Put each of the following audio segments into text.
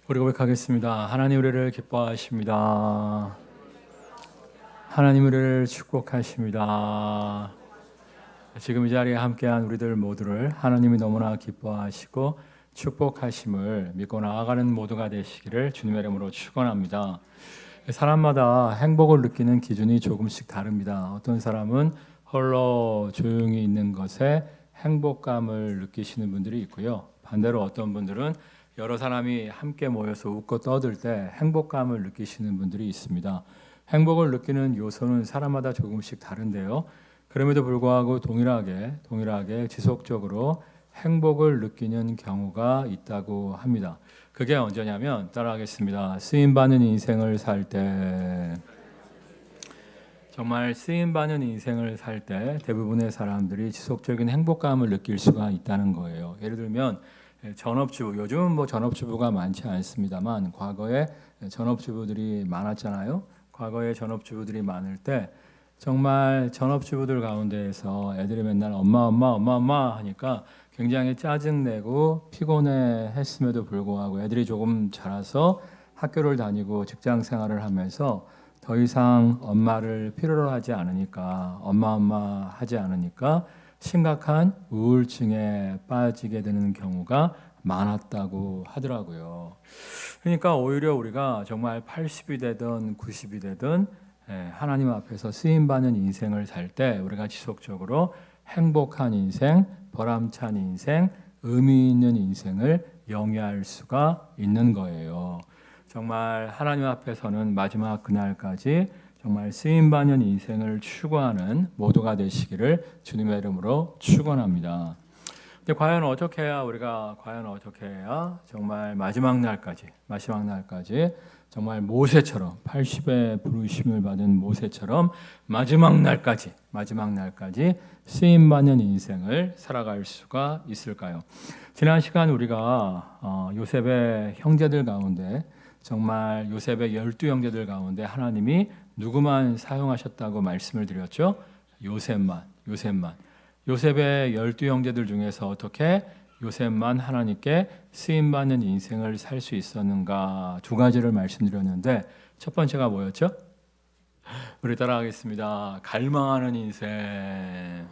우리 고백하겠습니다. 하나님 우리를 기뻐하십니다. 하나님 우리를 축복하십니다. 지금 이 자리에 함께한 우리들 모두를 하나님이 너무나 기뻐하시고 축복하심을 믿고 나아가는 모두가 되시기를 주님의 이름으로 축원합니다. 사람마다 행복을 느끼는 기준이 조금씩 다릅니다. 어떤 사람은 홀로 조용히 있는 것에 행복감을 느끼시는 분들이 있고요. 반대로 어떤 분들은 여러 사람이 함께 모여서 웃고 떠들 때 행복감을 느끼시는 분들이 있습니다. 행복을 느끼는 요소는 사람마다 조금씩 다른데요. 그럼에도 불구하고 동일하게 지속적으로 행복을 느끼는 경우가 있다고 합니다. 그게 언제냐면 따라하겠습니다. 쓰임받는 인생을 살 때, 정말 쓰임받는 인생을 살 때 대부분의 사람들이 지속적인 행복감을 느낄 수가 있다는 거예요. 예를 들면 전업주부, 요즘은 뭐 전업주부가 많지 않습니다만 과거에 전업주부들이 많았잖아요. 과거에 전업주부들이 많을 때 정말 전업주부들 가운데에서 애들이 맨날 엄마 하니까 굉장히 짜증내고 피곤해 했음에도 불구하고 애들이 조금 자라서 학교를 다니고 직장 생활을 하면서 더 이상 엄마를 필요로 하지 않으니까 엄마 하지 않으니까 심각한 우울증에 빠지게 되는 경우가 많았다고 하더라고요. 그러니까 오히려 우리가 정말 80이 되든 90이 되든 하나님 앞에서 쓰임받는 인생을 살 때 우리가 지속적으로 행복한 인생, 보람찬 인생, 의미 있는 인생을 영위할 수가 있는 거예요. 정말 하나님 앞에서는 마지막 그날까지 정말 쓰임받는 인생을 추구하는 모두가 되시기를 주님의 이름으로 축원합니다. 근데 과연 어떻게 해야 정말 마지막 날까지 정말 모세처럼 80의 부르심을 받은 모세처럼 마지막 날까지 쓰임받는 인생을 살아갈 수가 있을까요? 지난 시간 우리가 요셉의 형제들 가운데 정말 요셉의 12형제들 가운데 하나님이 누구만 사용하셨다고 말씀을 드렸죠? 요셉의 12형제들 중에서 어떻게 요셉만 하나님께 쓰임받는 인생을 살 수 있었는가 두 가지를 말씀드렸는데 첫 번째가 뭐였죠? 우리 따라하겠습니다. 갈망하는 인생.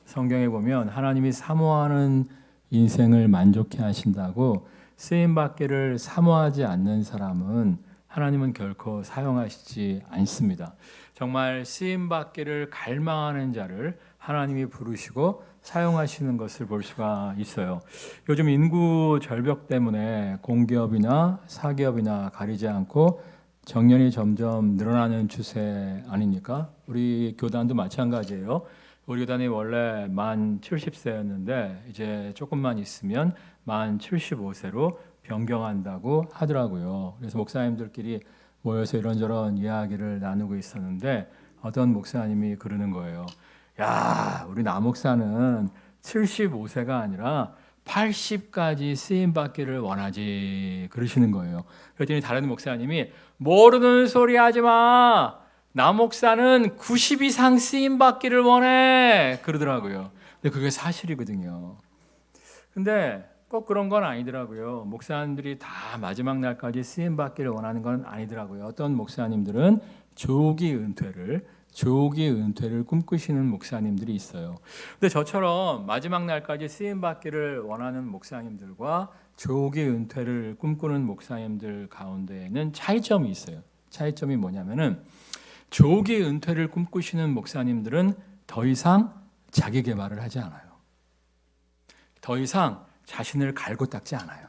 성경에 보면 하나님이 사모하는 인생을 만족해 하신다고 쓰임받기를 사모하지 않는 사람은 하나님은 결코 사용하시지 않습니다. 정말 쓰임받기를 갈망하는 자를 하나님이 부르시고 사용하시는 것을 볼 수가 있어요. 요즘 인구 절벽 때문에 공기업이나 사기업이나 가리지 않고 정년이 점점 늘어나는 추세 아닙니까? 우리 교단도 마찬가지예요. 우리 교단이 원래 만 70세였는데 이제 조금만 있으면 만 75세로 변경한다고 하더라고요. 그래서 목사님들끼리 모여서 이런저런 이야기를 나누고 있었는데 어떤 목사님이 그러는 거예요. 야, 우리 남목사는 75세가 아니라 80까지 쓰임받기를 원하지 그러시는 거예요. 그랬더니 다른 목사님이 모르는 소리 하지 마. 남목사는 90 이상 쓰임받기를 원해 그러더라고요. 근데 그게 사실이거든요. 근데 꼭 그런 건 아니더라고요. 목사님들이 다 마지막 날까지 쓰임받기를 원하는 건 아니더라고요. 어떤 목사님들은 조기 은퇴를 꿈꾸시는 목사님들이 있어요. 근데 저처럼 마지막 날까지 쓰임받기를 원하는 목사님들과 조기 은퇴를 꿈꾸는 목사님들 가운데에는 차이점이 있어요. 차이점이 뭐냐면은 조기 은퇴를 꿈꾸시는 목사님들은 더 이상 자기 개발을 하지 않아요. 더 이상 자신을 갈고 닦지 않아요.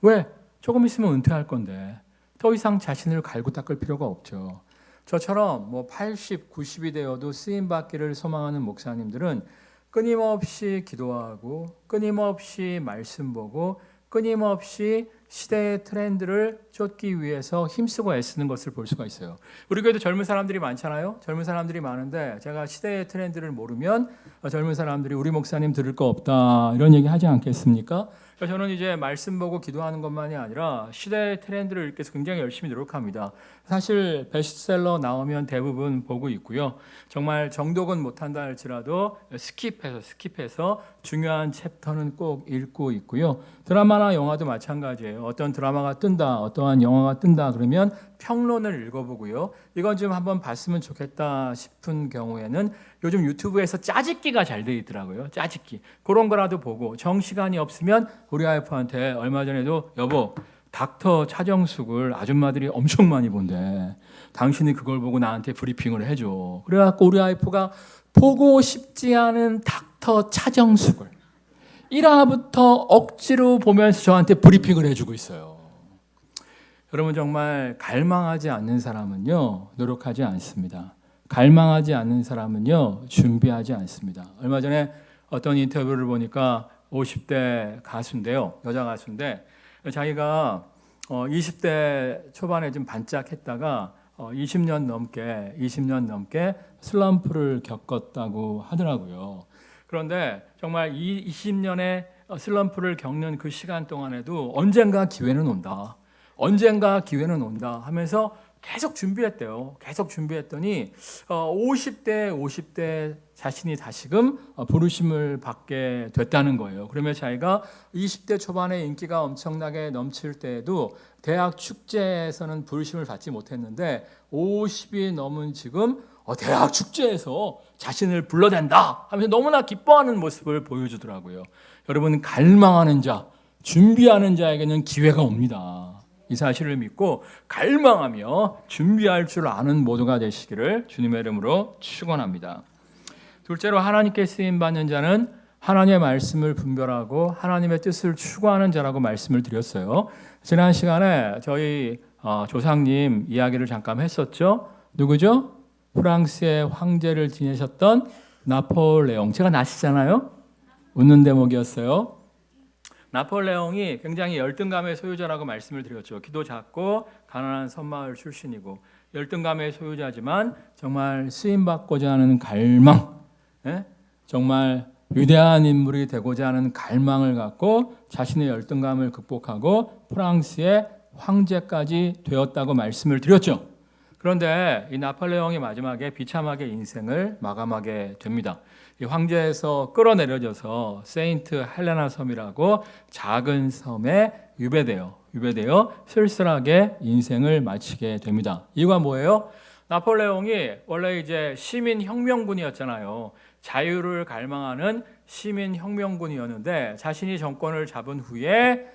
왜? 조금 있으면 은퇴할 건데 더 이상 자신을 갈고 닦을 필요가 없죠. 저처럼 80, 90이 되어도 쓰임받기를 소망하는 목사님들은 끊임없이 기도하고 끊임없이 말씀 보고 끊임없이 시대의 트렌드를 쫓기 위해서 힘쓰고 애쓰는 것을 볼 수가 있어요. 우리 교회도 젊은 사람들이 많잖아요. 젊은 사람들이 많은데 제가 시대의 트렌드를 모르면 젊은 사람들이 우리 목사님 들을 거 없다 이런 얘기 하지 않겠습니까? 저는 이제 말씀 보고 기도하는 것만이 아니라 시대의 트렌드를 읽기 위해서 굉장히 열심히 노력합니다. 사실 베스트셀러 나오면 대부분 보고 있고요. 정말 정독은 못한다 할지라도 스킵해서 중요한 챕터는 꼭 읽고 있고요. 드라마나 영화도 마찬가지예요. 어떤 드라마가 뜬다, 어떠한 영화가 뜬다 그러면 평론을 읽어보고요. 이건 좀 한번 봤으면 좋겠다 싶은 경우에는 요즘 유튜브에서 짜집기가 잘 돼 있더라고요. 짜집기. 그런 거라도 보고 정시간이 없으면 우리 와이프한테 얼마 전에도 여보 닥터 차정숙을 아줌마들이 엄청 많이 본대. 당신이 그걸 보고 나한테 브리핑을 해줘. 그래갖고 우리 와이프가 보고 싶지 않은 닥터 차정숙을 1화부터 억지로 보면서 저한테 브리핑을 해주고 있어요. 여러분 정말 갈망하지 않는 사람은요 노력하지 않습니다. 갈망하지 않는 사람은요 준비하지 않습니다. 얼마 전에 어떤 인터뷰를 보니까 50대 가수인데요. 여자 가수인데 자기가 20대 초반에 좀 반짝했다가 20년 넘게 슬럼프를 겪었다고 하더라고요. 그런데 정말 이 20년의 슬럼프를 겪는 그 시간 동안에도 언젠가 기회는 온다 하면서 계속 준비했대요. 계속 준비했더니 50대 자신이 다시금 부르심을 받게 됐다는 거예요. 그러면 자기가 20대 초반에 인기가 엄청나게 넘칠 때에도 대학 축제에서는 부르심을 받지 못했는데 50이 넘은 지금 대학 축제에서 자신을 불러댄다 하면서 너무나 기뻐하는 모습을 보여주더라고요. 여러분 갈망하는 자, 준비하는 자에게는 기회가 옵니다. 이 사실을 믿고 갈망하며 준비할 줄 아는 모두가 되시기를 주님의 이름으로 축원합니다. 둘째로 하나님께 쓰임 받는 자는 하나님의 말씀을 분별하고 하나님의 뜻을 추구하는 자라고 말씀을 드렸어요. 지난 시간에 저희 조상님 이야기를 잠깐 했었죠. 누구죠? 프랑스의 황제를 지내셨던 나폴레옹. 제가 나시잖아요. 웃는 대목이었어요. 나폴레옹이 굉장히 열등감의 소유자라고 말씀을 드렸죠. 키도 작고 가난한 섬마을 출신이고 열등감의 소유자지만 정말 쓰임받고자 하는 갈망, 정말 위대한 인물이 되고자 하는 갈망을 갖고 자신의 열등감을 극복하고 프랑스의 황제까지 되었다고 말씀을 드렸죠. 그런데 이 나폴레옹이 마지막에 비참하게 인생을 마감하게 됩니다. 이 황제에서 끌어내려져서 세인트 헬레나 섬이라고 작은 섬에 유배되어 쓸쓸하게 인생을 마치게 됩니다. 이유가 뭐예요? 나폴레옹이 원래 이제 시민 혁명군이었잖아요. 자유를 갈망하는 시민 혁명군이었는데 자신이 정권을 잡은 후에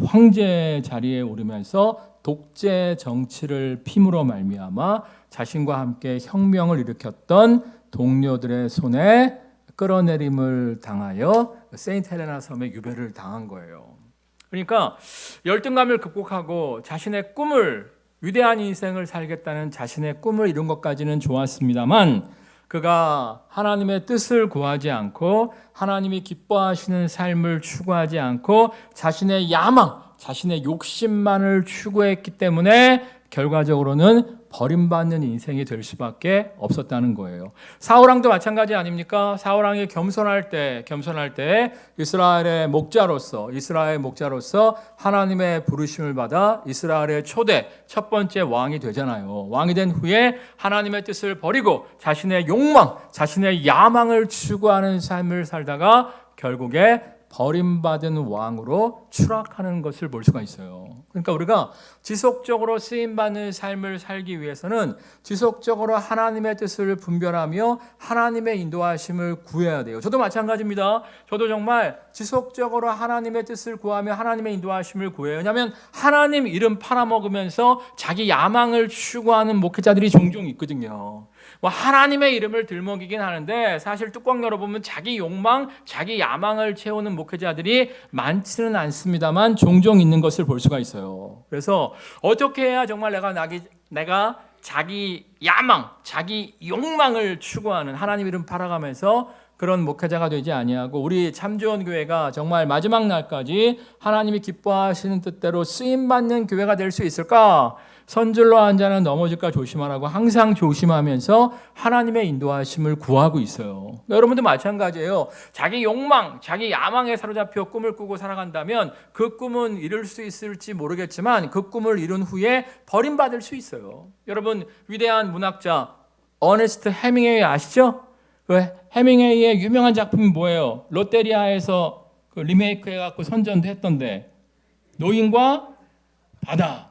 황제 자리에 오르면서 독재 정치를 피므로 말미암아 자신과 함께 혁명을 일으켰던 동료들의 손에 끌어내림을 당하여 세인트 헬레나 섬에 유배를 당한 거예요. 그러니까 열등감을 극복하고 자신의 꿈을 위대한 인생을 살겠다는 자신의 꿈을 이룬 것까지는 좋았습니다만 그가 하나님의 뜻을 구하지 않고 하나님이 기뻐하시는 삶을 추구하지 않고 자신의 야망, 자신의 욕심만을 추구했기 때문에 결과적으로는 버림받는 인생이 될 수밖에 없었다는 거예요. 사울왕도 마찬가지 아닙니까? 사울왕이 겸손할 때 이스라엘 목자로서 하나님의 부르심을 받아 이스라엘의 초대 첫 번째 왕이 되잖아요. 왕이 된 후에 하나님의 뜻을 버리고 자신의 욕망, 자신의 야망을 추구하는 삶을 살다가 결국에 버림받은 왕으로 추락하는 것을 볼 수가 있어요. 그러니까 우리가 지속적으로 쓰임받는 삶을 살기 위해서는 지속적으로 하나님의 뜻을 분별하며 하나님의 인도하심을 구해야 돼요. 저도 마찬가지입니다. 저도 정말 지속적으로 하나님의 뜻을 구하며 하나님의 인도하심을 구해요. 왜냐하면 하나님 이름 팔아먹으면서 자기 야망을 추구하는 목회자들이 종종 있거든요. 하나님의 이름을 들먹이긴 하는데 사실 뚜껑 열어보면 자기 욕망, 자기 야망을 채우는 목회자들이 많지는 않습니다만 종종 있는 것을 볼 수가 있어요. 그래서 어떻게 해야 정말 내가 자기 야망, 자기 욕망을 추구하는 하나님 이름 팔아가면서 그런 목회자가 되지 아니하고 우리 참주원 교회가 정말 마지막 날까지 하나님이 기뻐하시는 뜻대로 쓰임받는 교회가 될 수 있을까? 선줄로 앉아는 넘어질까 조심하라고 항상 조심하면서 하나님의 인도하심을 구하고 있어요. 여러분도 마찬가지예요. 자기 욕망, 자기 야망에 사로잡혀 꿈을 꾸고 살아간다면 그 꿈은 이룰 수 있을지 모르겠지만 그 꿈을 이룬 후에 버림받을 수 있어요. 여러분 위대한 문학자 어네스트 해밍웨이 아시죠? 그 해밍웨이의 유명한 작품이 뭐예요? 롯데리아에서 그 리메이크 해갖고 선전도 했던데 노인과 바다.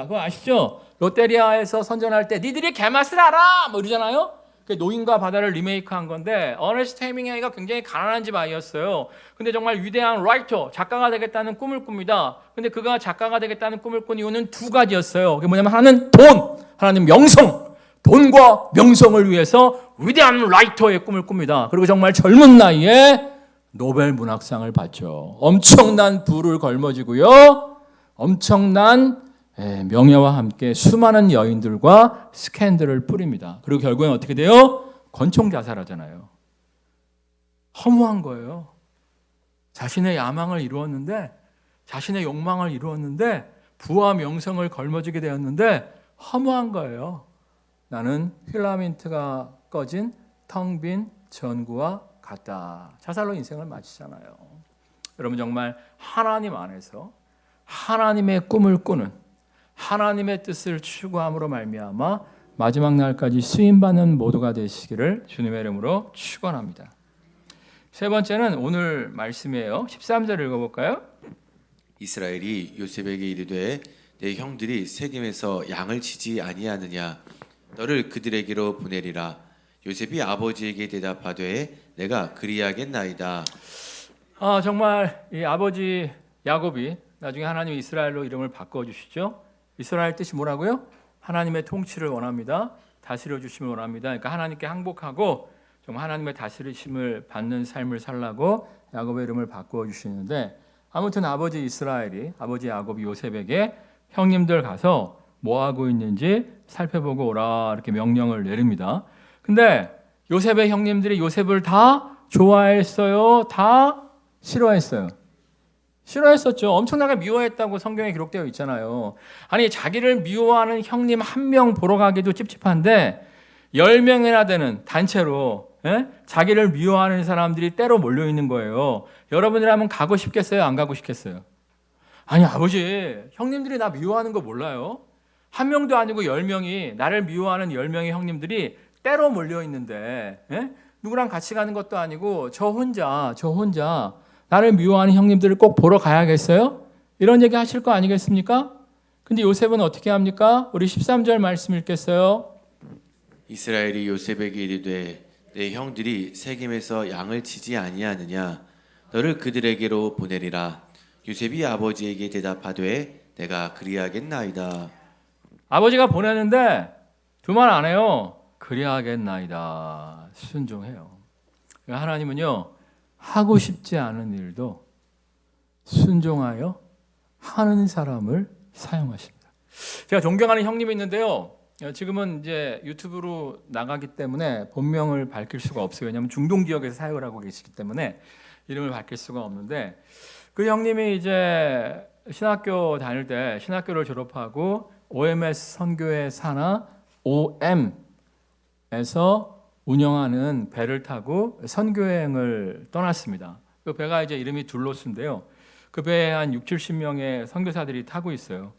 그거 아시죠? 롯데리아에서 선전할 때 니들이 개맛을 알아! 뭐 이러잖아요. 그 노인과 바다를 리메이크한 건데 어네스트 해밍웨이가 굉장히 가난한 집 아이였어요. 근데 정말 위대한 라이터, 작가가 되겠다는 꿈을 꿉니다. 근데 그가 작가가 되겠다는 꿈을 꾼 이유는 두 가지였어요. 그게 뭐냐면 하나는 돈, 하나는 명성. 돈과 명성을 위해서 위대한 라이터의 꿈을 꿉니다. 그리고 정말 젊은 나이에 노벨 문학상을 받죠. 엄청난 부를 걸머지고요. 엄청난 명예와 함께 수많은 여인들과 스캔들을 뿌립니다. 그리고 결국엔 어떻게 돼요? 권총 자살하잖아요. 허무한 거예요. 자신의 야망을 이루었는데, 자신의 욕망을 이루었는데, 부와 명성을 걸머지게 되었는데 허무한 거예요. 나는 필라멘트가 꺼진 텅 빈 전구와 같다. 자살로 인생을 마치잖아요. 여러분 정말 하나님 안에서 하나님의 꿈을 꾸는 하나님의 뜻을 추구함으로 말미암아 마지막 날까지 쓰임받는 모두가 되시기를 주님의 이름으로 축원합니다. 세 번째는 오늘 말씀이에요. 13절 읽어볼까요? 이스라엘이 요셉에게 이르되 내 형들이 세겜에서 양을 치지 아니하느냐 너를 그들에게로 보내리라. 요셉이 아버지에게 대답하되 내가 그리하겠나이다. 정말 이 아버지 야곱이 나중에 하나님이 이스라엘로 이름을 바꿔주시죠. 이스라엘 뜻이 뭐라고요? 하나님의 통치를 원합니다. 다스려 주심을 원합니다. 그러니까 하나님께 항복하고 좀 하나님의 다스리심을 받는 삶을 살라고 야곱의 이름을 바꿔주시는데 아무튼 아버지 이스라엘이 아버지 야곱이 요셉에게 형님들 가서 뭐 하고 있는지 살펴보고 오라 이렇게 명령을 내립니다. 근데 요셉의 형님들이 요셉을 다 좋아했어요? 다 싫어했어요? 싫어했었죠. 엄청나게 미워했다고 성경에 기록되어 있잖아요. 아니 자기를 미워하는 형님 한 명 보러 가기도 찝찝한데 10명이나 되는 단체로 자기를 미워하는 사람들이 때로 몰려있는 거예요. 여러분이라면 가고 싶겠어요? 안 가고 싶겠어요? 아니 아버지 형님들이 나 미워하는 거 몰라요? 한 명도 아니고 10명이 나를 미워하는 10명의 형님들이 때로 몰려있는데 누구랑 같이 가는 것도 아니고 저 혼자 나를 미워하는 형님들을 꼭 보러 가야겠어요? 이런 얘기 하실 거 아니겠습니까? 근데 요셉은 어떻게 합니까? 우리 13절 말씀 읽겠어요. 이스라엘이 요셉에게 이르되 내 형들이 세겜에서 양을 치지 아니하느냐 너를 그들에게로 보내리라. 요셉이 아버지에게 대답하되 내가 그리하겠나이다. 아버지가 보내는데 두말 안 해요. 그리하겠나이다. 순종해요. 하나님은요 하고 싶지 않은 일도 순종하여 하는 사람을 사용하십니다. 제가 존경하는 형님이 있는데요. 지금은 이제 유튜브로 나가기 때문에 본명을 밝힐 수가 없어요. 왜냐하면 중동 지역에서 사역을 하고 계시기 때문에 이름을 밝힐 수가 없는데 그 형님이 이제 신학교 다닐 때 신학교를 졸업하고 OMS 선교회 산하 OM에서 운영하는 배를 타고 선교여행을 떠났습니다. 그 배가 이제 이름이 둘로스인데요. 그 배에 한 60-70명의 선교사들이 타고 있어요.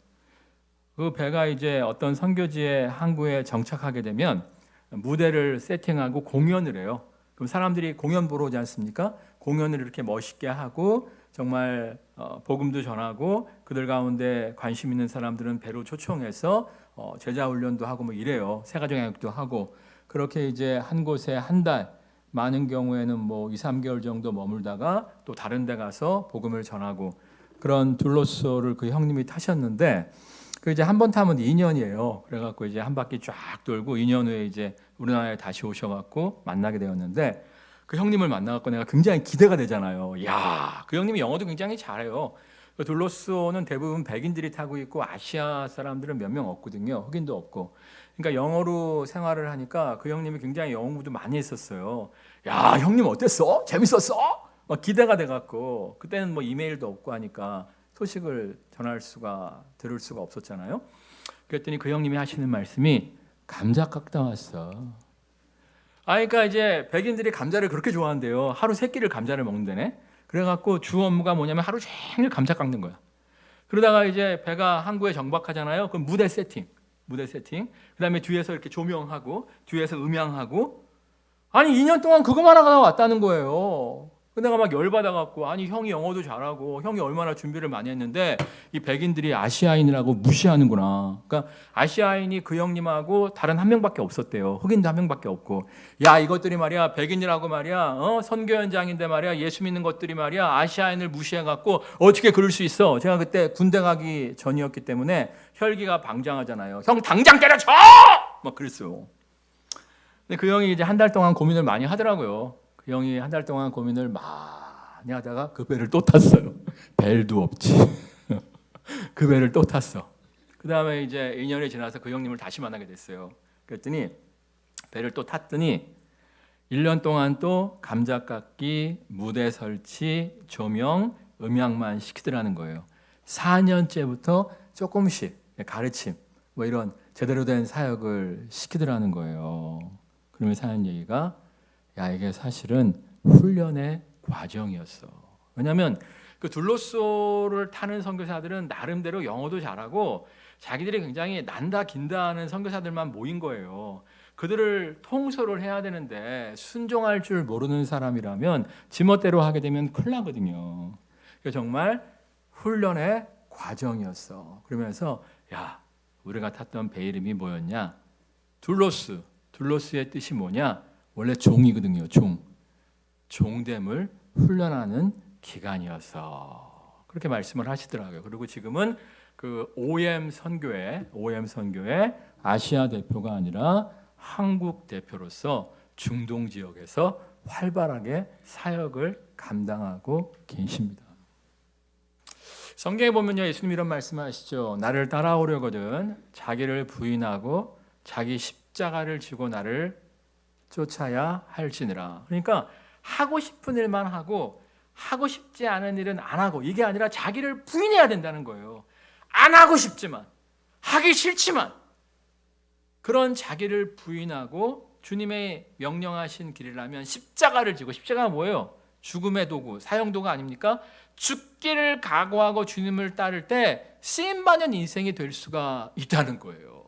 그 배가 이제 어떤 선교지의 항구에 정착하게 되면 무대를 세팅하고 공연을 해요. 그럼 사람들이 공연 보러 오지 않습니까? 공연을 이렇게 멋있게 하고 정말 복음도 전하고 그들 가운데 관심 있는 사람들은 배로 초청해서 제자 훈련도 하고 뭐 이래요. 새가족양육도 하고 그렇게 이제 한 곳에 한 달, 많은 경우에는 뭐 2-3개월 정도 머물다가 또 다른 데 가서 복음을 전하고 그런 둘로스를 그 형님이 타셨는데 그 이제 한 번 타면 2년이에요. 그래갖고 이제 한 바퀴 쫙 돌고 2년 후에 이제 우리나라에 다시 오셔갖고 만나게 되었는데 그 형님을 만나갖고 내가 굉장히 기대가 되잖아요. 야, 그 형님이 영어도 굉장히 잘해요. 그 둘로스호는 대부분 백인들이 타고 있고 아시아 사람들은 몇 명 없거든요. 흑인도 없고. 그러니까 영어로 생활을 하니까 그 형님이 굉장히 영어 공부도 많이 했었어요. 야, 형님 어땠어? 재밌었어? 막 기대가 돼갖고 그때는 뭐 이메일도 없고 하니까 소식을 들을 수가 없었잖아요. 그랬더니 그 형님이 하시는 말씀이 감자 깎다 왔어. 그러니까 이제 백인들이 감자를 그렇게 좋아한대요. 하루 3끼를 감자를 먹는다네. 그래갖고 주 업무가 뭐냐면 하루 종일 감자 깎는 거야. 그러다가 이제 배가 항구에 정박하잖아요. 그럼 무대 세팅. 그다음에 뒤에서 이렇게 조명하고 뒤에서 음향하고 아니 2년 동안 그거만 하고 왔다는 거예요. 근데 내가 막 열받아갖고 아니 형이 영어도 잘하고 형이 얼마나 준비를 많이 했는데 이 백인들이 아시아인이라고 무시하는구나. 그러니까 아시아인이 그 형님하고 다른 한 명밖에 없었대요. 흑인도 한 명밖에 없고 야 이것들이 말이야 백인이라고 말이야 선교 현장인데 말이야 예수 믿는 것들이 말이야 아시아인을 무시해갖고 어떻게 그럴 수 있어. 제가 그때 군대 가기 전이었기 때문에 혈기가 방장하잖아요. 형 당장 때려쳐! 막 그랬어요. 근데 그 형이 이제 한 달 동안 고민을 많이 하더라고요. 그 형이 한 달 동안 고민을 많이 하다가 그 배를 또 탔어요. 벨도 없지. 그 배를 또 탔어. 그 다음에 이제 2년이 지나서 그 형님을 다시 만나게 됐어요. 그랬더니 배를 또 탔더니 1년 동안 또 감자 깎기, 무대 설치, 조명, 음향만 시키더라는 거예요. 4년째부터 조금씩 가르침, 뭐 이런 제대로 된 사역을 시키더라는 거예요. 그러면서 하는 얘기가 야 이게 사실은 훈련의 과정이었어. 왜냐하면 그 둘로소를 타는 선교사들은 나름대로 영어도 잘하고 자기들이 굉장히 난다 긴다 하는 선교사들만 모인 거예요. 그들을 통솔을 해야 되는데 순종할 줄 모르는 사람이라면 지멋대로 하게 되면 큰일 나거든요. 정말 훈련의 과정이었어. 그러면서 야 우리가 탔던 배 이름이 뭐였냐? 둘로스. 둘로스의 뜻이 뭐냐? 원래 종이거든요. 종됨을 훈련하는 기간이었어. 그렇게 말씀을 하시더라고요. 그리고 지금은 그 OM 선교회 아시아 대표가 아니라 한국 대표로서 중동 지역에서 활발하게 사역을 감당하고 계십니다. 성경에 보면요, 예수님 이런 말씀하시죠. 나를 따라오려거든 자기를 부인하고 자기 십자가를 지고 나를 쫓아야 할지니라. 그러니까 하고 싶은 일만 하고 하고 싶지 않은 일은 안 하고 이게 아니라 자기를 부인해야 된다는 거예요. 안 하고 싶지만 하기 싫지만 그런 자기를 부인하고 주님의 명령하신 길이라면 십자가를 지고 십자가가 뭐예요? 죽음의 도구, 사형도가 아닙니까? 죽기를 각오하고 주님을 따를 때 쓰임받는 인생이 될 수가 있다는 거예요.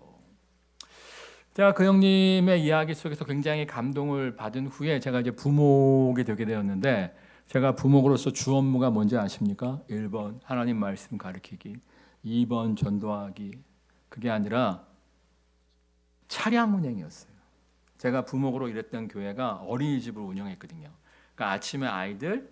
제가 그 형님의 이야기 속에서 굉장히 감동을 받은 후에 제가 이제 부목이 되게 되었는데 제가 부목으로서 주 업무가 뭔지 아십니까? 1번 하나님 말씀 가르치기, 2번 전도하기. 그게 아니라 차량 운행이었어요. 제가 부목으로 일했던 교회가 어린이집을 운영했거든요. 그러니까 아침에 아이들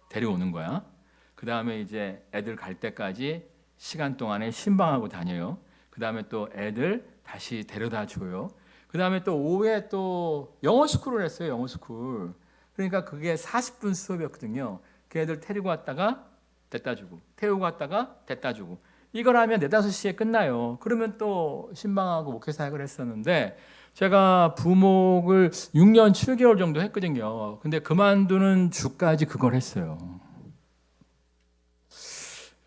데려오는 거야. 그 다음에 이제 애들 갈 때까지 시간 동안에 신방하고 다녀요. 그 다음에 또 애들 다시 데려다 줘요. 그 다음에 또 오후에 또 영어 스쿨을 했어요. 영어 스쿨. 그러니까 그게 40분 수업이었거든요. 그 애들 데리고 왔다가 데려다 주고 태우고 왔다가 데려다 주고 이걸 하면 4, 5시에 끝나요. 그러면 또 신방하고 목회 사역을 했었는데 제가 부목을 6년 7개월 정도 했거든요. 근데 그만두는 주까지 그걸 했어요.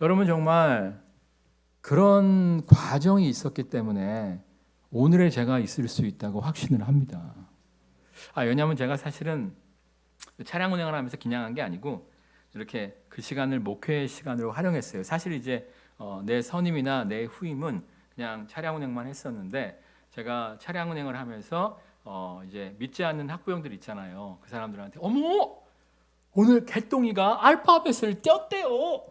여러분 정말 그런 과정이 있었기 때문에 오늘의 제가 있을 수 있다고 확신을 합니다. 왜냐하면 제가 사실은 차량 운행을 하면서 기냥한 게 아니고 이렇게 그 시간을 목회의 시간으로 활용했어요. 사실 이제 내 선임이나 내 후임은 그냥 차량 운행만 했었는데 제가 차량 운행을 하면서 이제 믿지 않는 학부형들 있잖아요. 그 사람들한테 어머 오늘 개똥이가 알파벳을 떼었대요.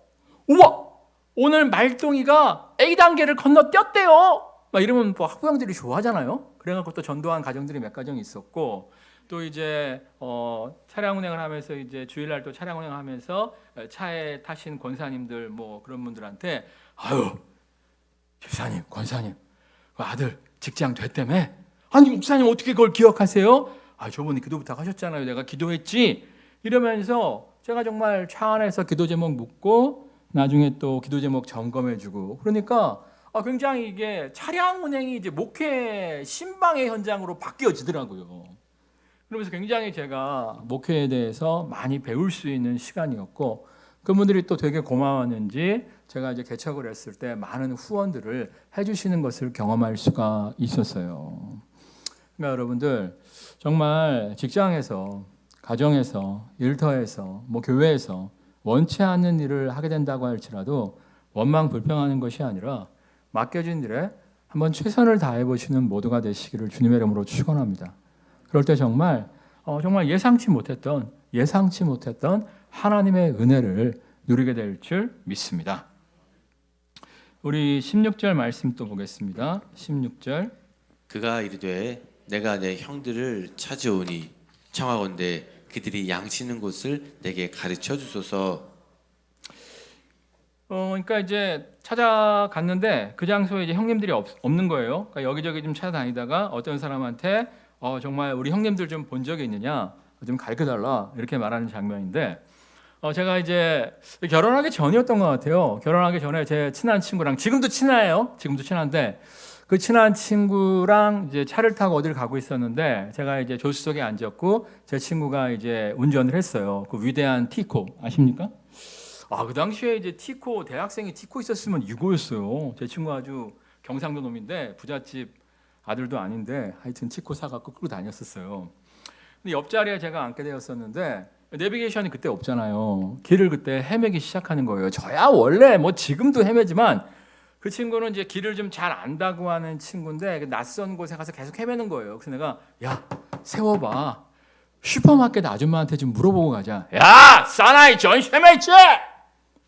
우와 오늘 말똥이가 A 단계를 건너뛰었대요. 막 이러면 뭐 학부형들이 좋아하잖아요. 그래갖고 또 전도한 가정들이 몇 가정 있었고 또 이제 차량 운행을 하면서 이제 주일날 또 차량 운행하면서 차에 타신 권사님들 뭐 그런 분들한테 아유 집사님 권사님 그 아들 직장 됐다며? 아니 목사님 어떻게 그걸 기억하세요? 저번에 기도 부탁하셨잖아요. 내가 기도했지. 이러면서 제가 정말 차 안에서 기도 제목 묻고 나중에 또 기도 제목 점검해주고 그러니까 굉장히 이게 차량 운행이 이제 목회 신방의 현장으로 바뀌어지더라고요. 그러면서 굉장히 제가 목회에 대해서 많이 배울 수 있는 시간이었고 그분들이 또 되게 고마웠는지 제가 이제 개척을 했을 때 많은 후원들을 해주시는 것을 경험할 수가 있었어요. 그러니까 여러분들 정말 직장에서, 가정에서, 일터에서, 뭐 교회에서 원치 않는 일을 하게 된다고 할지라도 원망 불평하는 것이 아니라 맡겨진 일에 한번 최선을 다해 보시는 모두가 되시기를 주님의 이름으로 축원합니다. 그럴 때 정말 예상치 못했던 하나님의 은혜를 누리게 될 줄 믿습니다. 우리 16절 말씀 또 보겠습니다. 16절. 그가 이르되 내가 내 형들을 찾아오니 청하건대 그들이 양치는 곳을 내게 가르쳐 주소서. 그러니까 이제 찾아갔는데 그 장소에 이제 형님들이 없는 거예요. 그러니까 여기저기 좀 찾아다니다가 어떤 사람한테 정말 우리 형님들 좀 본 적이 있느냐, 좀 가르쳐달라 이렇게 말하는 장면인데 제가 이제 결혼하기 전이었던 것 같아요. 결혼하기 전에 제 친한 친구랑 지금도 친해요. 지금도 친한데 그 친한 친구랑 이제 차를 타고 어디를 가고 있었는데 제가 이제 조수석에 앉았고 제 친구가 이제 운전을 했어요. 그 위대한 티코 아십니까? 그 당시에 이제 티코 대학생이 티코 있었으면 유고였어요. 제 친구 아주 경상도 놈인데 부잣집 아들도 아닌데 하여튼 티코 사갖고 끌고 다녔었어요. 근데 옆자리에 제가 앉게 되었었는데 내비게이션이 그때 없잖아요. 길을 그때 헤매기 시작하는 거예요. 저야 원래 뭐 지금도 헤매지만 그 친구는 이제 길을 좀 잘 안다고 하는 친구인데 낯선 곳에 가서 계속 헤매는 거예요. 그래서 내가 야 세워봐. 슈퍼마켓 아줌마한테 좀 물어보고 가자. 야 사나이 전시회 있지?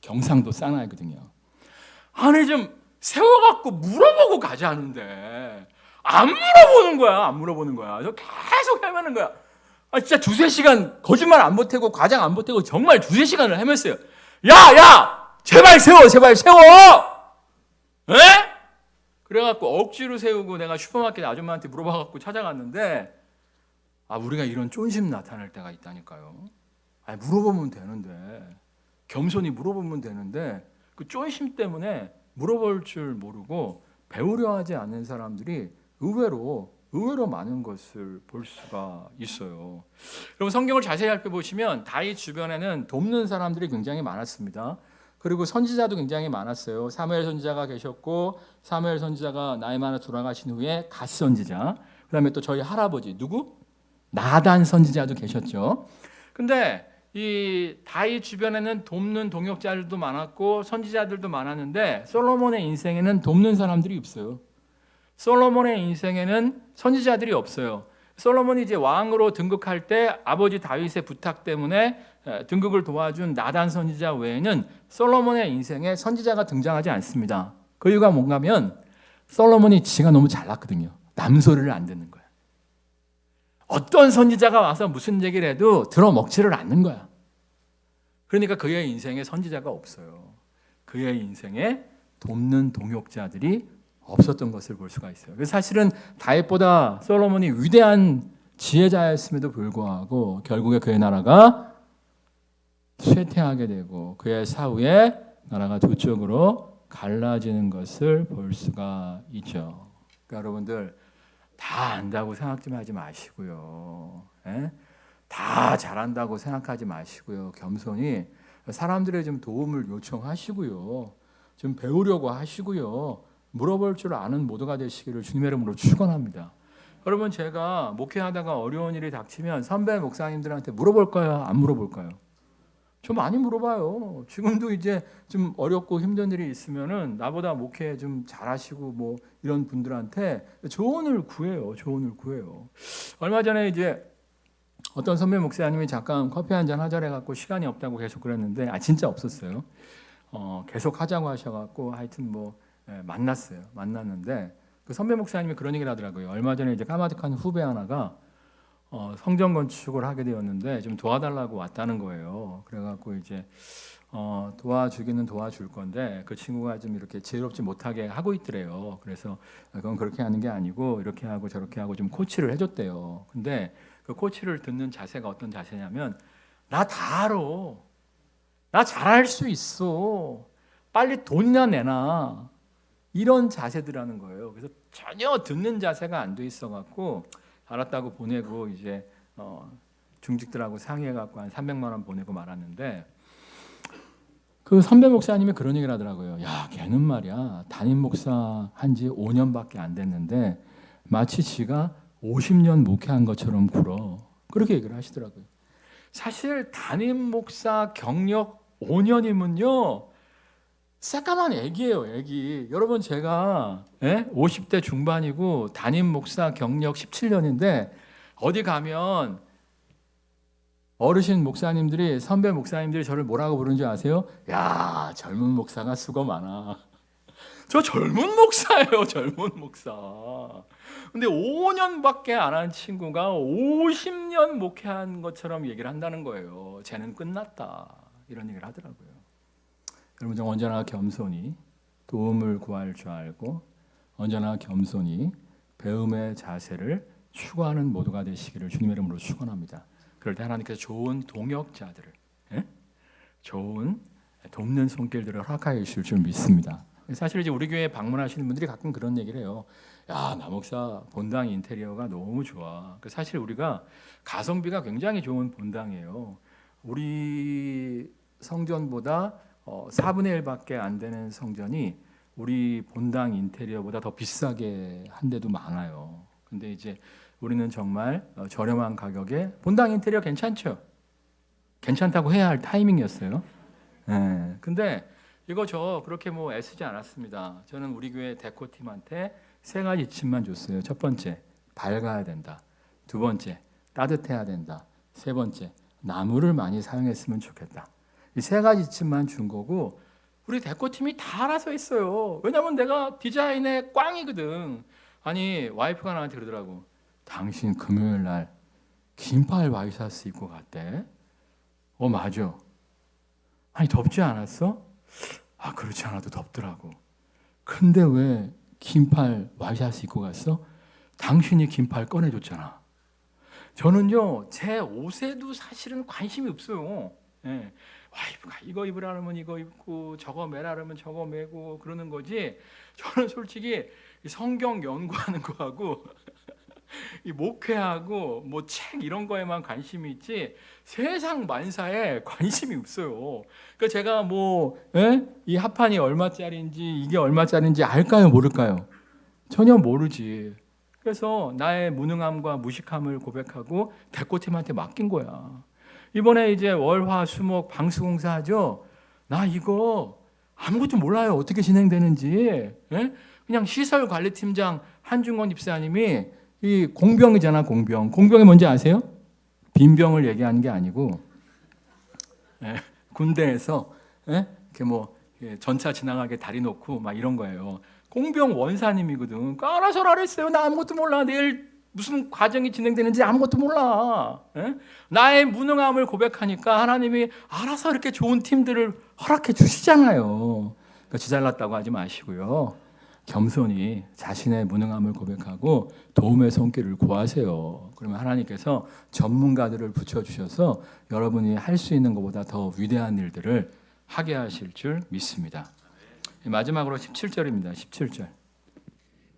경상도 사나이거든요. 아니 좀 세워갖고 물어보고 가자 하는데 안 물어보는 거야. 저 계속 헤매는 거야. 진짜 2-3시간 거짓말 안 보태고 과장 안 보태고 정말 2-3시간을 헤맸어요. 야 제발 세워. 에? 그래갖고 억지로 세우고 내가 슈퍼마켓 아줌마한테 물어봐갖고 찾아갔는데 우리가 이런 쫀심 나타낼 때가 있다니까요. 물어보면 되는데 겸손히 물어보면 되는데 그 쫀심 때문에 물어볼 줄 모르고 배우려 하지 않는 사람들이 의외로 많은 것을 볼 수가 있어요. 여러분 성경을 자세히 살펴보시면 다윗 주변에는 돕는 사람들이 굉장히 많았습니다. 그리고 선지자도 굉장히 많았어요. 사무엘 선지자가 계셨고 사무엘 선지자가 나이 많아 돌아가신 후에 갓 선지자, 그다음에 또 저희 할아버지 누구? 나단 선지자도 계셨죠. 근데 이 다윗 주변에는 돕는 동역자들도 많았고 선지자들도 많았는데 솔로몬의 인생에는 돕는 사람들이 없어요. 솔로몬의 인생에는 선지자들이 없어요. 솔로몬이 이제 왕으로 등극할 때 아버지 다윗의 부탁 때문에 등극을 도와준 나단 선지자 외에는 솔로몬의 인생에 선지자가 등장하지 않습니다. 그 이유가 뭔가면 솔로몬이 지가 너무 잘났거든요. 남 소리를 안 듣는 거야. 어떤 선지자가 와서 무슨 얘기를 해도 들어먹지를 않는 거야. 그러니까 그의 인생에 선지자가 없어요. 그의 인생에 돕는 동역자들이 없었던 것을 볼 수가 있어요. 그래서 사실은 다윗보다 솔로몬이 위대한 지혜자였음에도 불구하고 결국에 그의 나라가 쇠퇴하게 되고 그의 사후에 나라가 두 쪽으로 갈라지는 것을 볼 수가 있죠. 그러니까 여러분들 다 안다고 생각 좀 하지 마시고요. 다 잘한다고 생각하지 마시고요. 겸손히 사람들의 좀 도움을 요청하시고요. 좀 배우려고 하시고요. 물어볼 줄 아는 모두가 되시기를 주님의 이름으로 축원합니다. 여러분 제가 목회하다가 어려운 일이 닥치면 선배 목사님들한테 물어볼까요? 안 물어볼까요? 저 많이 물어봐요. 지금도 이제 좀 어렵고 힘든 일이 있으면은 나보다 목회 좀 잘하시고 뭐 이런 분들한테 조언을 구해요. 얼마 전에 이제 어떤 선배 목사님이 잠깐 커피 한잔 하자래 갖고 시간이 없다고 계속 그랬는데 진짜 없었어요. 계속 하자고 하셔갖고 하여튼 뭐 만났는데 그 선배 목사님이 그런 얘기를 하더라고요. 얼마 전에 이제 까마득한 후배 하나가 성전 건축을 하게 되었는데 좀 도와달라고 왔다는 거예요. 그래갖고 이제 도와주기는 도와줄 건데 그 친구가 좀 이렇게 지혜롭지 못하게 하고 있더래요. 그래서 그건 그렇게 하는 게 아니고 이렇게 하고 저렇게 하고 좀 코치를 해줬대요. 근데 그 코치를 듣는 자세가 어떤 자세냐면 나 다 알아. 나 잘할 수 있어. 빨리 돈이나 내놔. 이런 자세들하는 거예요. 그래서 전혀 듣는 자세가 안 돼 있어갖고 알았다고 보내고 이제 중직들하고 상의해갖고 한 300만 원 보내고 말았는데 그 선배 목사님이 그런 얘기를 하더라고요. 야, 걔는 말이야 담임 목사 한지 5년밖에 안 됐는데 마치 지가 50년 목회한 것처럼 굴어. 그렇게 얘기를 하시더라고요. 사실 담임 목사 경력 5년이면요 새까만 애기예요, 애기. 여러분 제가 50대 중반이고 담임 목사 경력 17년인데 어디 가면 어르신 목사님들이 선배 목사님들이 저를 뭐라고 부르는지 아세요? 야, 젊은 목사가 수고 많아. 저 젊은 목사예요, 젊은 목사. 근데 5년밖에 안 한 친구가 50년 목회한 것처럼 얘기를 한다는 거예요. 쟤는 끝났다. 이런 얘기를 하더라고요. 여러분 좀 언제나 겸손히 도움을 구할 줄 알고 언제나 겸손히 배움의 자세를 추구하는 모두가 되시기를 주님의 이름으로 축원합니다. 그럴 때 하나님께서 좋은 동역자들을 좋은 돕는 손길들을 허락하여 주실 줄 믿습니다. 사실 이제 우리 교회에 방문하시는 분들이 가끔 그런 얘기를 해요. 야, 나 목사 본당 인테리어가 너무 좋아. 사실 우리가 가성비가 굉장히 좋은 본당이에요. 우리 성전보다 4분의 1밖에 안 되는 성전이 우리 본당 인테리어보다 더 비싸게 한 데도 많아요. 근데 이제 우리는 정말 저렴한 가격에 본당 인테리어 괜찮죠? 괜찮다고 해야 할 타이밍이었어요. 네. 근데 이거 저 그렇게 뭐 애쓰지 않았습니다. 저는 우리 교회 데코팀한테 3가지 지침만 줬어요. 첫 번째, 밝아야 된다. 두 번째, 따뜻해야 된다. 세 번째, 나무를 많이 사용했으면 좋겠다. 이 3가지 지침만 준 거고 우리 데코팀이 다 알아서 했어요. 왜냐면 내가 디자인에 꽝이거든. 아니 와이프가 나한테 그러더라고. 당신 금요일 날 긴팔 와이셔츠 입고 갔대. 맞아. 아니 덥지 않았어? 아, 그렇지 않아도 덥더라고. 근데 왜 긴팔 와이셔츠 입고 갔어? 당신이 긴팔 꺼내줬잖아. 저는요 제 옷에도 사실은 관심이 없어요. 예. 와이프가 이거 입으라면 이거 입고 저거 매라면 저거 매고 그러는 거지. 저는 솔직히 성경 연구하는 거하고 이 목회하고 뭐 책 이런 거에만 관심이 있지 세상 만사에 관심이 없어요. 그러니까 제가 이 합판이 얼마짜리인지 이게 얼마짜리인지 알까요, 모를까요? 전혀 모르지. 그래서 나의 무능함과 무식함을 고백하고 데코팀한테 맡긴 거야. 이번에 이제 월화 수목 방수공사 하죠. 나 이거 아무것도 몰라요. 어떻게 진행되는지. 그냥 시설관리팀장 한중건 집사님이 이 공병이잖아, 공병. 공병이 뭔지 아세요? 빈병을 얘기하는 게 아니고 군대에서 이렇게 전차 지나가게 다리 놓고 막 이런 거예요. 공병 원사님이거든. 알아서 알았어요. 나 아무것도 몰라. 내일 무슨 과정이 진행되는지 아무것도 몰라. 나의 무능함을 고백하니까 하나님이 알아서 이렇게 좋은 팀들을 허락해 주시잖아요. 그러니까 지잘났다고 하지 마시고요. 겸손히 자신의 무능함을 고백하고 도움의 손길을 구하세요. 그러면 하나님께서 전문가들을 붙여주셔서 여러분이 할 수 있는 것보다 더 위대한 일들을 하게 하실 줄 믿습니다. 마지막으로 17절입니다. 17절.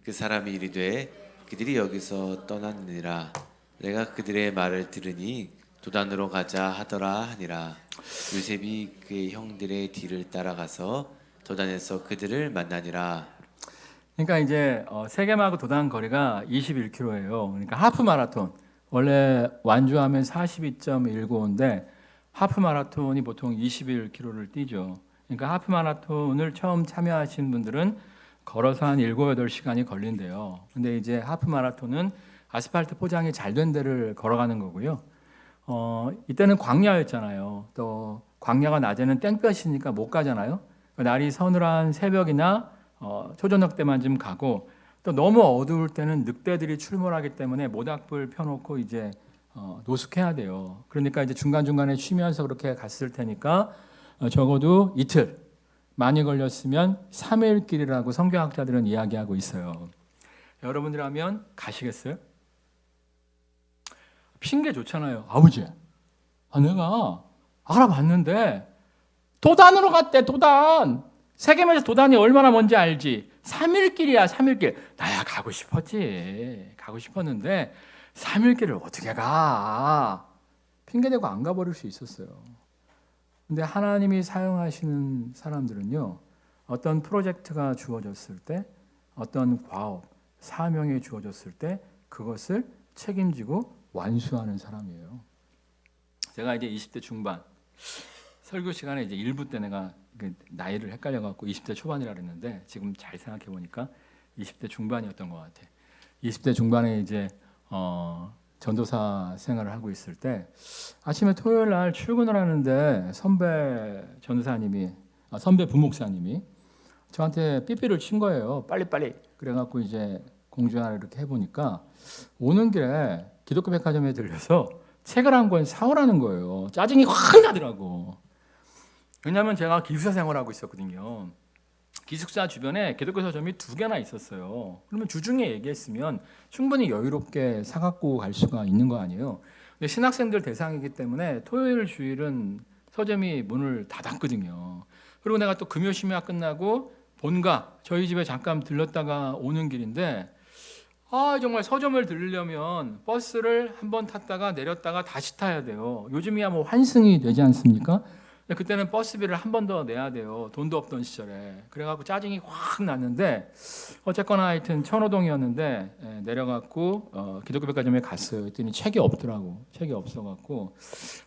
그 사람이 이르되 그들이 여기서 떠났느니라. 내가 그들의 말을 들으니 도단으로 가자 하더라 하니라. 요셉이 그의 형들의 뒤를 따라가서 도단에서 그들을 만나니라. 그러니까 이제 세겜하고 도단 거리가 21km예요. 그러니까 하프 마라톤. 원래 완주하면 42.195인데 하프 마라톤이 보통 21km를 뛰죠. 그러니까 하프 마라톤을 처음 참여하신 분들은 걸어서 한 7, 8시간이 걸린대요. 근데 이제 하프 마라톤은 아스팔트 포장이 잘 된 데를 걸어가는 거고요. 이때는 광야였잖아요. 또 광야가 낮에는 땡볕이니까 못 가잖아요. 날이 서늘한 새벽이나 초저녁 때만 좀 가고 또 너무 어두울 때는 늑대들이 출몰하기 때문에 모닥불 펴놓고 이제 노숙해야 돼요. 그러니까 이제 중간중간에 쉬면서 그렇게 갔을 테니까 적어도 이틀, 많이 걸렸으면 3일 길이라고 성경학자들은 이야기하고 있어요. 여러분이라면 가시겠어요? 핑계 좋잖아요. 아버지, 내가 알아봤는데 도단으로 갔대. 도단. 세겜에서 도단이 얼마나 먼지 알지? 3일 길이야. 3일 길. 나야 가고 싶었지. 가고 싶었는데 3일길을 어떻게 가? 핑계대고 안 가버릴 수 있었어요. 근데 하나님이 사용하시는 사람들은요, 어떤 프로젝트가 주어졌을 때, 어떤 과업, 사명이 주어졌을 때 그것을 책임지고 완수하는 사람이에요. 제가 이제 20대 중반 설교 시간에 이제 1부 때 내가 나이를 헷갈려 갖고 20대 초반이라 그랬는데 지금 잘 생각해 보니까 20대 중반이었던 것 같아. 20대 중반에 이제 전도사 생활을 하고 있을 때 아침에 토요일 날 출근을 하는데 선배 부목사님이 저한테 삐삐를 친 거예요. 빨리빨리. 그래갖고 이제 공주하나 이렇게 해보니까 오는 길에 기독교 백화점에 들려서 책을 한 권 사오라는 거예요. 짜증이 확 나더라고. 왜냐하면 제가 기숙사 생활하고 있었거든요. 기숙사 주변에 기독교 서점이 2개나 있었어요. 그러면 주중에 얘기했으면 충분히 여유롭게 사갖고 갈 수가 있는 거 아니에요. 근데 신학생들 대상이기 때문에 토요일 주일은 서점이 문을 닫았거든요. 그리고 내가 또 금요 심야 끝나고 본가 저희 집에 잠깐 들렀다가 오는 길인데 정말 서점을 들으려면 버스를 한 번 탔다가 내렸다가 다시 타야 돼요. 요즘이야 뭐 환승이 되지 않습니까? 근데 그때는 버스비를 한 번 더 내야 돼요. 돈도 없던 시절에. 그래갖고 짜증이 확 났는데 어쨌거나 하여튼 천호동이었는데 내려갖고 기독교 백화점에 갔어요. 그랬더니 책이 없더라고. 책이 없어갖고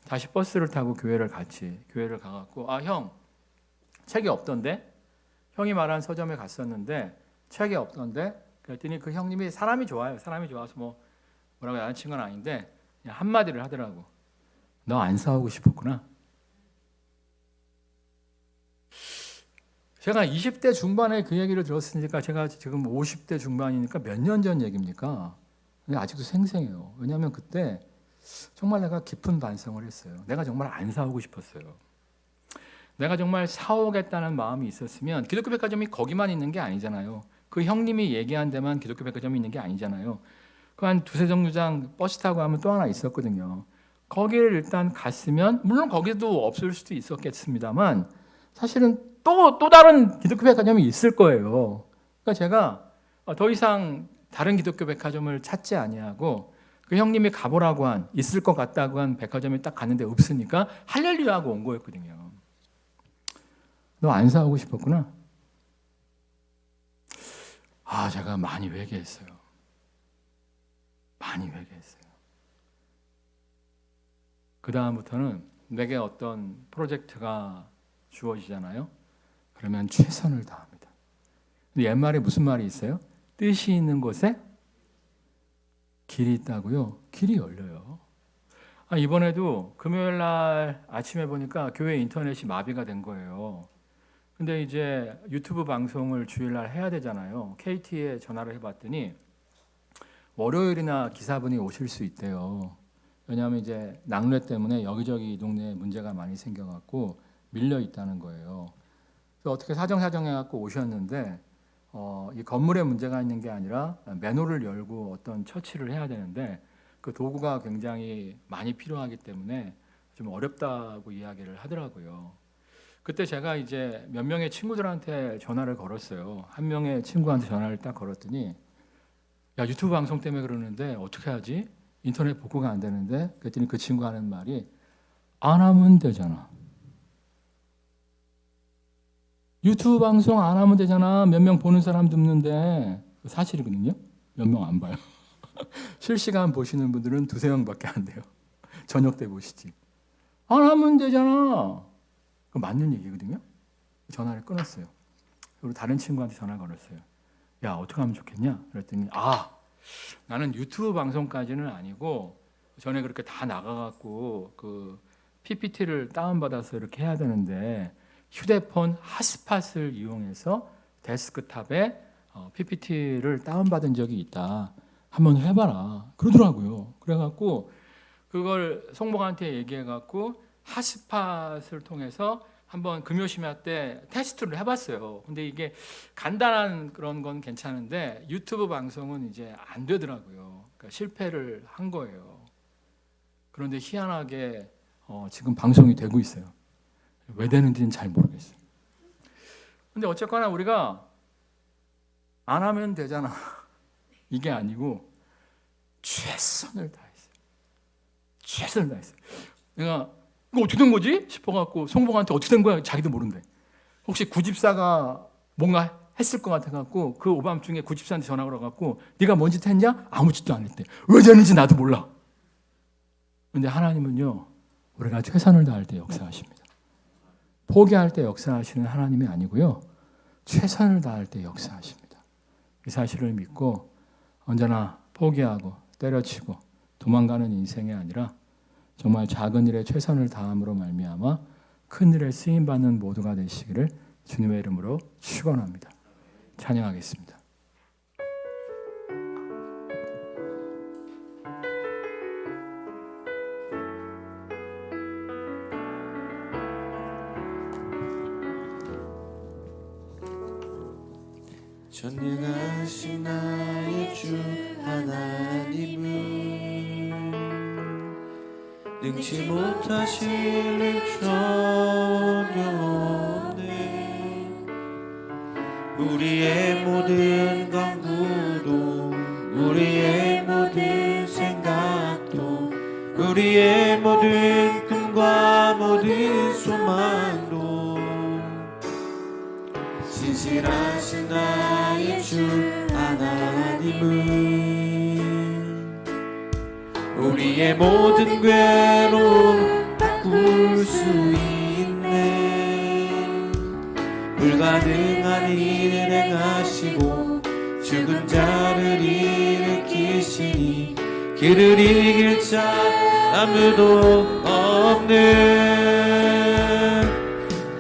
다시 버스를 타고 교회를 가갖고 형 책이 없던데? 형이 말한 서점에 갔었는데 책이 없던데? 그랬더니 그 형님이 사람이 좋아요. 사람이 좋아서 뭐라고 야단 친 건 아닌데 그냥 한마디를 하더라고. 너 안 사오고 싶었구나. 제가 20대 중반에 그 얘기를 들었으니까 제가 지금 50대 중반이니까 몇 년 전 얘기입니까? 근데 아직도 생생해요. 왜냐하면 그때 정말 내가 깊은 반성을 했어요. 내가 정말 안 사오고 싶었어요. 내가 정말 사오겠다는 마음이 있었으면 기독교 백화점이 거기만 있는 게 아니잖아요. 그 형님이 얘기한 데만 기독교 백화점이 있는 게 아니잖아요. 그 한 두세 정류장 버스 타고 하면 또 하나 있었거든요. 거기를 일단 갔으면 물론 거기도 없을 수도 있었겠습니다만 사실은 또 다른 기독교 백화점이 있을 거예요. 그러니까 제가 더 이상 다른 기독교 백화점을 찾지 아니하고 그 형님이 가보라고 한 있을 것 같다고 한 백화점에 딱 갔는데 없으니까 할렐루야 하고 온 거였거든요. 너 안 사오고 싶었구나. 제가 많이 회개했어요. 많이 회개했어요. 그 다음부터는 내게 어떤 프로젝트가 주어지잖아요. 그러면 최선을 다합니다. 근데 옛말에 무슨 말이 있어요? 뜻이 있는 곳에 길이 있다고요. 길이 열려요. 이번에도 금요일 날 아침에 보니까 교회 인터넷이 마비가 된 거예요. 근데 이제 유튜브 방송을 주일 날 해야 되잖아요. KT에 전화를 해봤더니 월요일이나 기사분이 오실 수 있대요. 왜냐하면 이제 낙뢰 때문에 여기저기 이 동네에 문제가 많이 생겨갖고 밀려 있다는 거예요. 그래서 어떻게 사정해갖고 오셨는데 이 건물에 문제가 있는 게 아니라 맨홀을 열고 어떤 처치를 해야 되는데 그 도구가 굉장히 많이 필요하기 때문에 좀 어렵다고 이야기를 하더라고요. 그때 제가 이제 몇 명의 친구들한테 전화를 걸었어요. 한 명의 친구한테 전화를 딱 걸었더니 야 유튜브 방송 때문에 그러는데 어떻게 하지? 인터넷 복구가 안 되는데 그랬더니 그 친구 하는 말이 안 하면 되잖아. 유튜브 방송 안 하면 되잖아. 몇 명 보는 사람도 없는데 사실이거든요. 몇 명 안 봐요. 실시간 보시는 분들은 2-3명밖에 안 돼요. 저녁 때 보시지. 안 하면 되잖아. 그 맞는 얘기거든요. 전화를 끊었어요. 그리고 다른 친구한테 전화 걸었어요. 야 어떻게 하면 좋겠냐? 그랬더니 나는 유튜브 방송까지는 아니고 전에 그렇게 다 나가갖고 그 PPT를 다운받아서 이렇게 해야 되는데 휴대폰 핫스팟을 이용해서 데스크탑에 PPT를 다운받은 적이 있다. 한번 해봐라. 그러더라고요. 그래갖고 그걸 송목한테 얘기해갖고 핫스팟을 통해서 한번 금요심야 때 테스트를 해봤어요. 근데 이게 간단한 그런 건 괜찮은데 유튜브 방송은 이제 안 되더라고요. 그러니까 실패를 한 거예요. 그런데 희한하게 지금 방송이 되고 있어요. 왜 되는지는 잘 모르겠어요. 근데 어쨌거나 우리가 안 하면 되잖아. 이게 아니고 최선을 다했어요. 최선을 다했어요. 내가 이거 어떻게 된 거지? 싶어갖고 송봉한테 어떻게 된 거야? 자기도 모른대. 혹시 구집사가 뭔가 했을 것 같아갖고 그 오밤중에 구집사한테 전화 걸어갖고 네가 뭔 짓 했냐? 아무 짓도 안 했대. 왜 됐는지 나도 몰라. 그런데 하나님은요, 우리가 최선을 다할 때 역사하십니다. 포기할 때 역사하시는 하나님이 아니고요, 최선을 다할 때 역사하십니다. 이 사실을 믿고 언제나 포기하고 때려치고 도망가는 인생이 아니라 정말 작은 일에 최선을 다함으로 말미암아 큰 일에 쓰임받는 모두가 되시기를 주님의 이름으로 축원합니다. 찬양하겠습니다. 전능하신 나의 주 하나님은 능치 못하실 일 전혀 없네. 우리의 모든 강구도 우리의 모든 생각도 우리의 모든 꿈과 모든 소망도 신실하신 나의 주 하나님은 우리의 모든 괴로움 바꿀 수 있네. 불가능한 일을 행하시고 죽은 자를 일으키시니 그를 이길 자 아무도 없는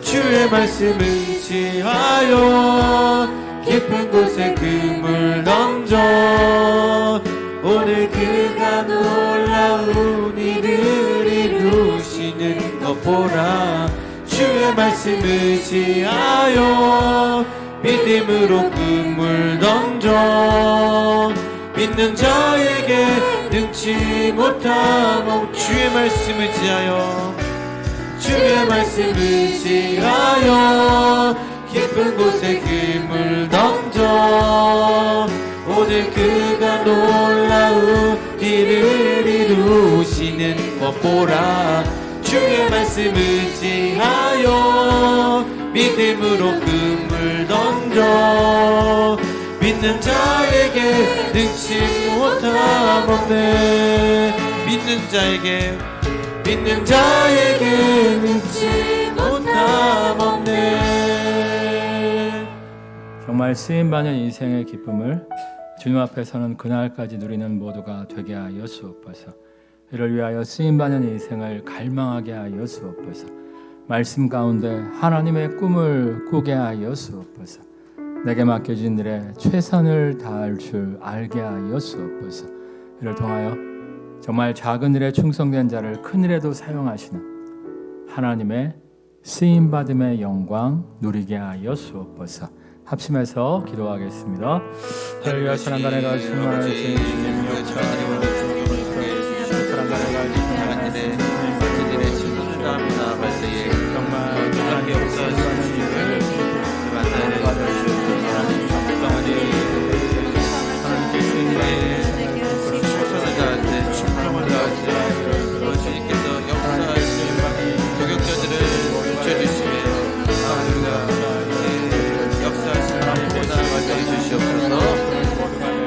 주의 말씀을 의지하여 깊은 곳에 금을 던져 오늘 그가 놀라운 일을 이루시는 것 보라. 주의 말씀을 의지하여 믿음으로 금을 던져 믿는 자에게 능치 못함. 주의 말씀을 의지하여 주의 말씀을 의지하여 깊은 곳에 금을 던져 오늘 그가 놀라운 일을 이루시는 것 보라. 주의 말씀을 의지하여 믿음으로 금을 던져 믿는 자에게 능치 못함 없네. 믿는 자에게 능치 못함 없네. 정말 쓰임받는 인생의 기쁨을 주님 앞에서는 그날까지 누리는 모두가 되게 하여 주옵소서. 이를 위하여 쓰임받는 인생을 갈망하게 하여 주옵소서. 말씀 가운데 하나님의 꿈을 꾸게 하여 주옵소서. 내게 맡겨진 일에 최선을 다할 줄 알게 하여 주옵소서. 이를 통하여 정말 작은 일에 충성된 자를 큰 일에도 사용하시는 하나님의 쓰임받음의 영광 누리게 하여 주옵소서. 합심해서 기도하겠습니다. 할렐루야. 사랑간에 가신 하나님 주님 역사하여 사랑간에 가신 하나님 정말 하나님 역사하시는 일을 만나는 하나님 정당하니 하나님께 쓰임받는 최선을 다할 때 충성을 다할 때 주님께서 역사하시는 동역자들을 붙여주시며 우리가 역사하시는 하나님의 나아가게 해주시옵소서.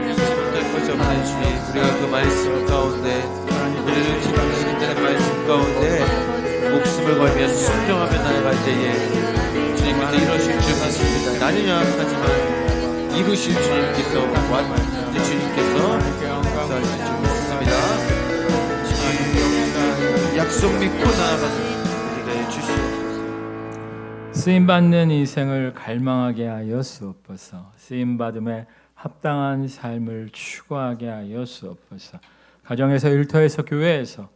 못할 것이 없는 주님, 우리가 그 말씀 가운데 우리를 지키시는 말씀 가운데 목숨을 걸며 순종하며 나아갈 때에 주님께서 이루실 줄 믿습니다. 나는 약하지만 이루실 주님께서 완전히 주님께서 역사하실 줄 믿습니다. 주님 약속 믿고 나아가서 우리가 해주시옵소서. 쓰임받는 인생을 갈망하게 하여 주옵소서. 쓰임받음에 합당한 삶을 추구하게 하여 주옵소서. 가정에서, 일터에서, 교회에서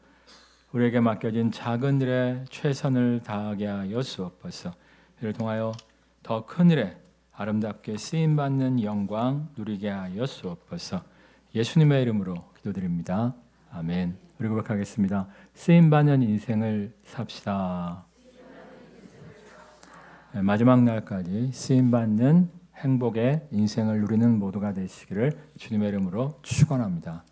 우리에게 맡겨진 작은 일에 최선을 다하게 하여 주옵소서. 이를 통하여 더 큰 일에 아름답게 쓰임받는 영광 누리게 하여 주옵소서. 예수님의 이름으로 기도드립니다. 아멘. 우리 고백하겠습니다. 쓰임받는 인생을 삽시다. 마지막 날까지 쓰임받는 행복의 인생을 누리는 모두가 되시기를 주님의 이름으로 축원합니다.